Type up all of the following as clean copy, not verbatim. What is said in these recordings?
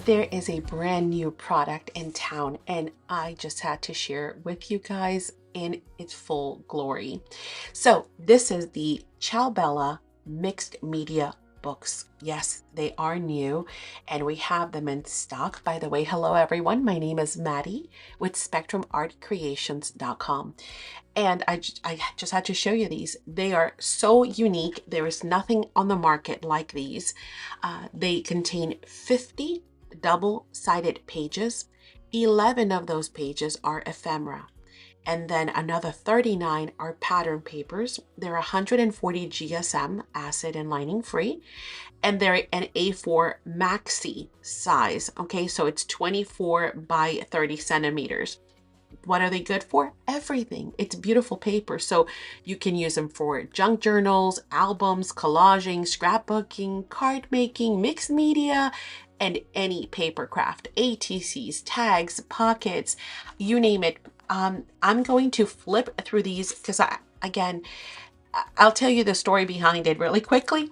There is a brand new product in town, and I just had to share it with you guys in its full glory. So, this is the Ciao Bella mixed media books. Yes, they are new and we have them in stock. By the way, hello everyone. My name is Maddie with SpectrumArtCreations.com. And I just had to show you these. They are so unique. There is nothing on the market like these. They contain 50 double-sided pages. 11 of those pages are ephemera. And then another 39 are pattern papers. They're 140 GSM, acid and lining free. And they're an A4 maxi size. Okay, so it's 24 by 30 centimeters. What are they good for? Everything. It's beautiful paper. So you can use them for junk journals, albums, collaging, scrapbooking, card making, mixed media, and any paper craft, ATCs, tags, pockets, you name it. I'm going to flip through these because I'll tell you the story behind it really quickly.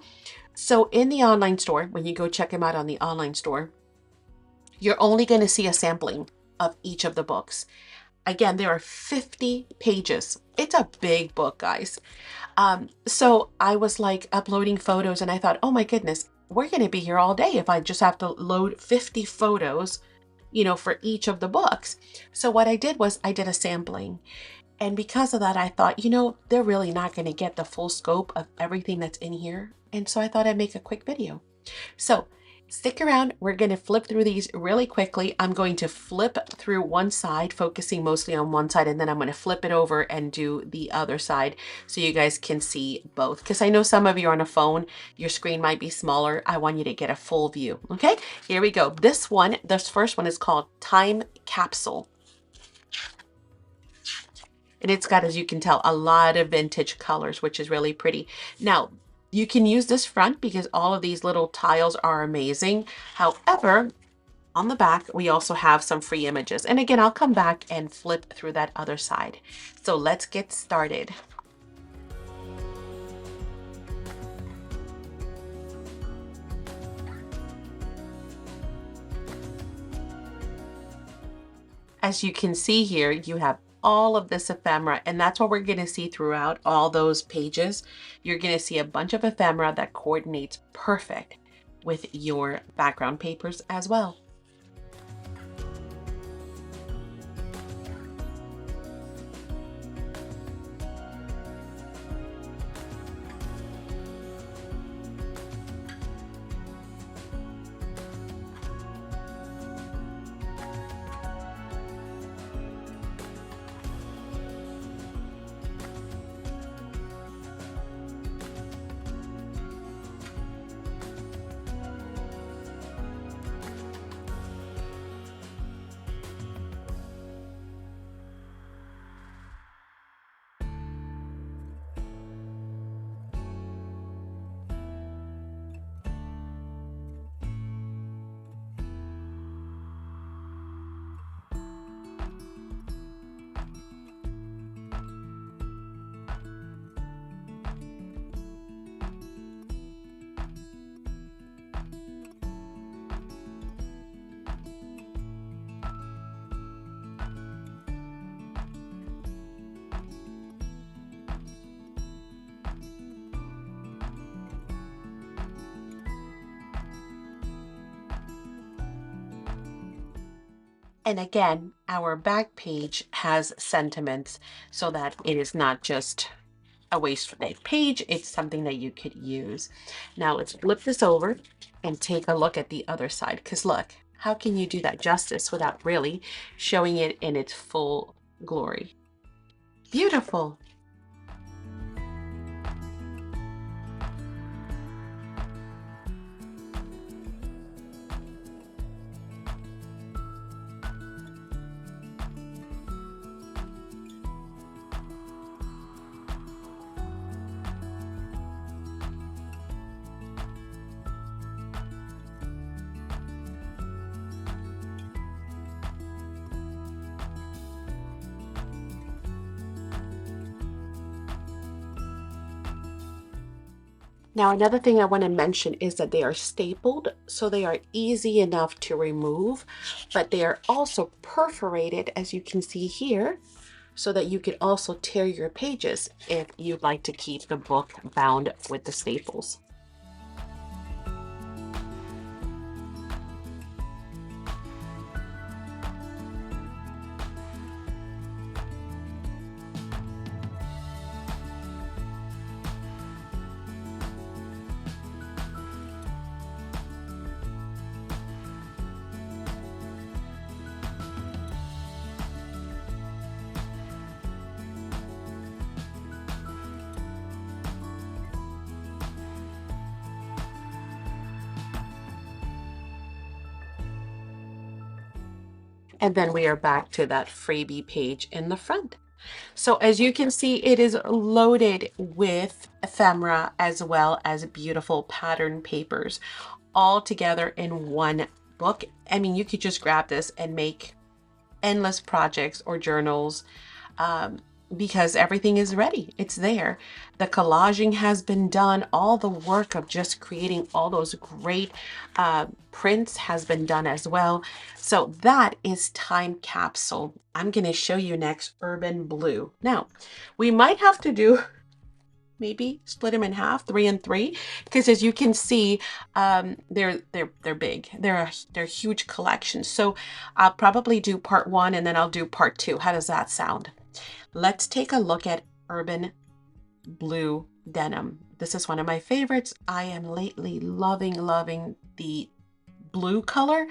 So in the online store, when you go check them out on the online store, you're only going to see a sampling of each of the books. Again, there are 50 pages. It's a big book, guys. So I was like uploading photos and I thought, oh my goodness, we're going to be here all day if I just have to load 50 photos, for each of the books. So what I did was I did a sampling. And because of that, I thought, they're really not going to get the full scope of everything that's in here. And so I thought I'd make a quick video. So stick around. We're going to flip through these really quickly. I'm going to flip through one side, focusing mostly on one side, and then I'm going to flip it over and do the other side so you guys can see both. Because I know some of you are on a phone, your screen might be smaller. I want you to get a full view. Okay, here we go. This first one is called Time Capsule. And it's got, as you can tell, a lot of vintage colors, which is really pretty. Now, you can use this front because all of these little tiles are amazing. However, on the back, we also have some free images. And again, I'll come back and flip through that other side. So let's get started. As you can see here, you have all of this ephemera, and that's what we're going to see throughout all those pages. You're going to see a bunch of ephemera that coordinates perfect with your background papers as well. And again, our back page has sentiments so that it is not just a waste of a page, it's something that you could use. Now let's flip this over and take a look at the other side, because look, how can you do that justice without really showing it in its full glory? Beautiful. Now, another thing I want to mention is that they are stapled, so they are easy enough to remove, but they are also perforated, as you can see here, so that you could also tear your pages if you'd like to keep the book bound with the staples. And then we are back to that freebie page in the front. So as you can see, it is loaded with ephemera as well as beautiful pattern papers all together in one book. I mean, you could just grab this and make endless projects or journals because everything is ready. It's there. The collaging has been done. All the work of just creating all those great prints has been done as well. So that is Time Capsule. I'm going to show you next Urban Blue. Now, we might have to do maybe split them in half, 3 and 3, because as you can see, they're big. They're a huge collection. So I'll probably do part 1 and then I'll do part 2. How does that sound? Let's take a look at Urban Blue denim. This is one of my favorites. I am lately loving the blue color.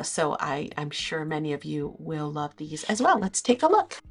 So I'm sure many of you will love these as well. Let's take a look.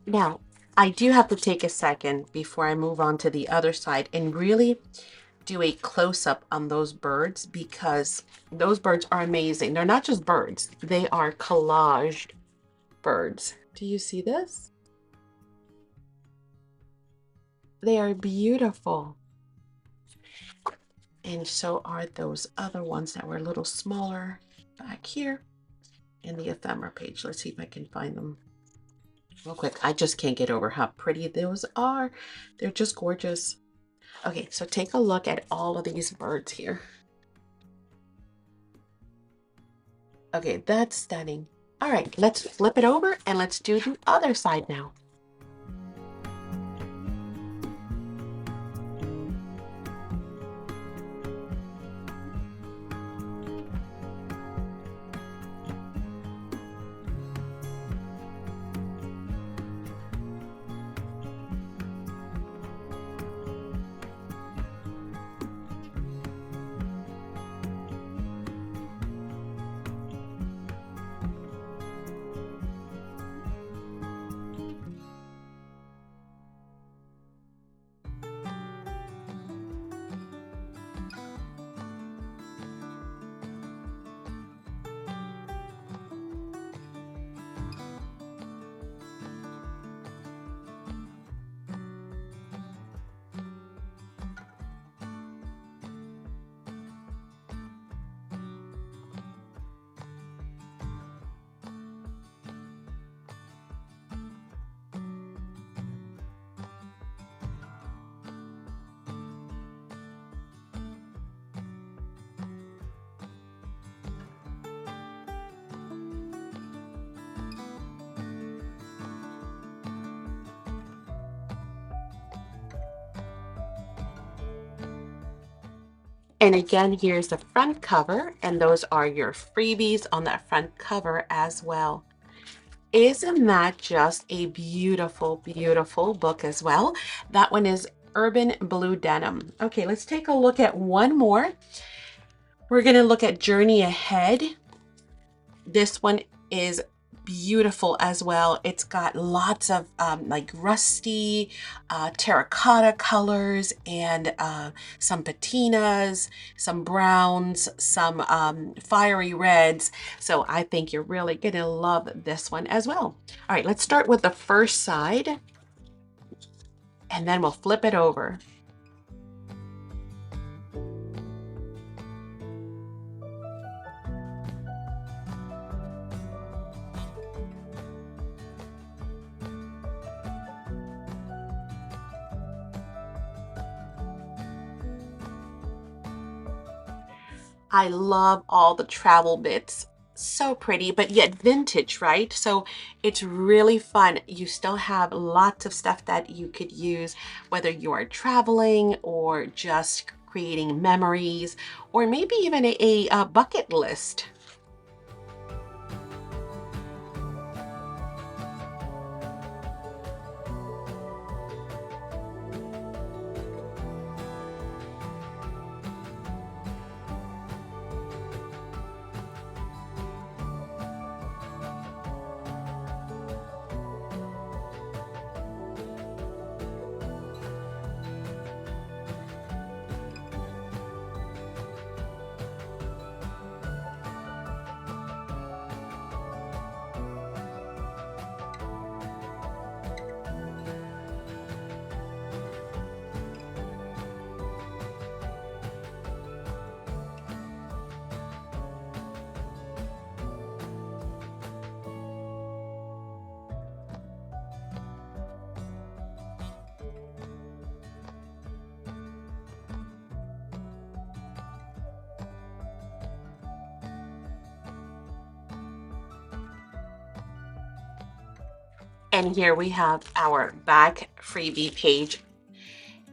Now, I do have to take a second before I move on to the other side and really do a close-up on those birds because those birds are amazing. They're not just birds, they are collaged birds. Do you see this? They are beautiful. And so are those other ones that were a little smaller back here in the ephemera page. Let's see if I can find them real quick. I just can't get over how pretty those are. They're just gorgeous. Okay, so take a look at all of these birds here. Okay, that's stunning. All right, let's flip it over and let's do the other side now. And again, here's the front cover, and those are your freebies on that front cover as well. Isn't that just a beautiful, beautiful book as well? That one is Urban Blue Denim. Okay, let's take a look at one more. We're going to look at Journey Ahead. This one is beautiful as well. It's got lots of like rusty terracotta colors and some patinas, some browns, some fiery reds. So I think you're really gonna love this one as well. All right, let's start with the first side and then we'll flip it over. I love all the travel bits. So pretty, but yet vintage, right? So it's really fun. You still have lots of stuff that you could use, whether you are traveling or just creating memories, or maybe even a bucket list. And here we have our back freebie page.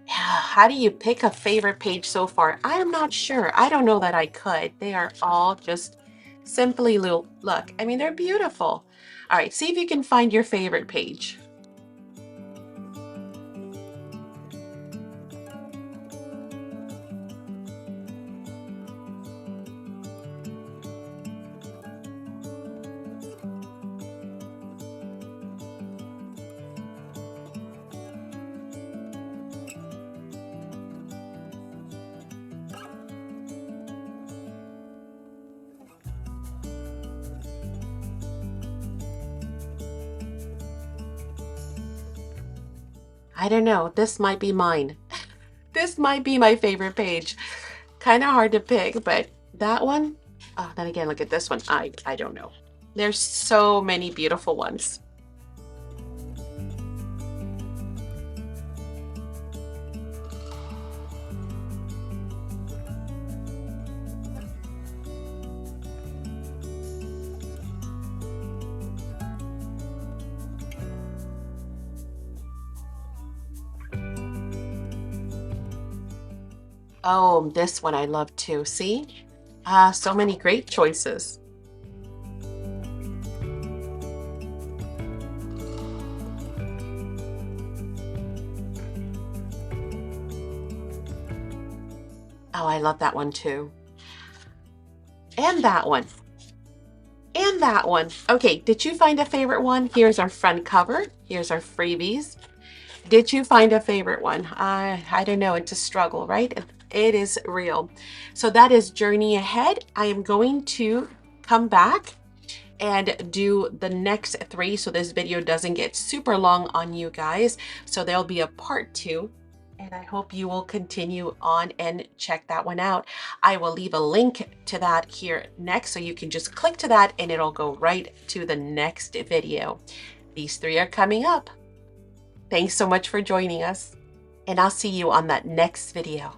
How do you pick a favorite page so far? I am not sure. I don't know that I could. They are all just simply look. I mean, they're beautiful. All right, see if you can find your favorite page. I don't know. This might be mine. This might be my favorite page. Kind of hard to pick, but that one, oh, then again, look at this one. I don't know. There's so many beautiful ones. Oh, this one I love too. See? So many great choices. Oh, I love that one too. And that one. And that one. Okay, did you find a favorite one? Here's our front cover. Here's our freebies. Did you find a favorite one? I don't know. It's a struggle, right? It is real. So that is Journey Ahead. I am going to come back and do the next 3 so this video doesn't get super long on you guys. So there'll be a part 2. And I hope you will continue on and check that one out. I will leave a link to that here next, so you can just click to that and it'll go right to the next video. These 3 are coming up. Thanks so much for joining us, and I'll see you on that next video.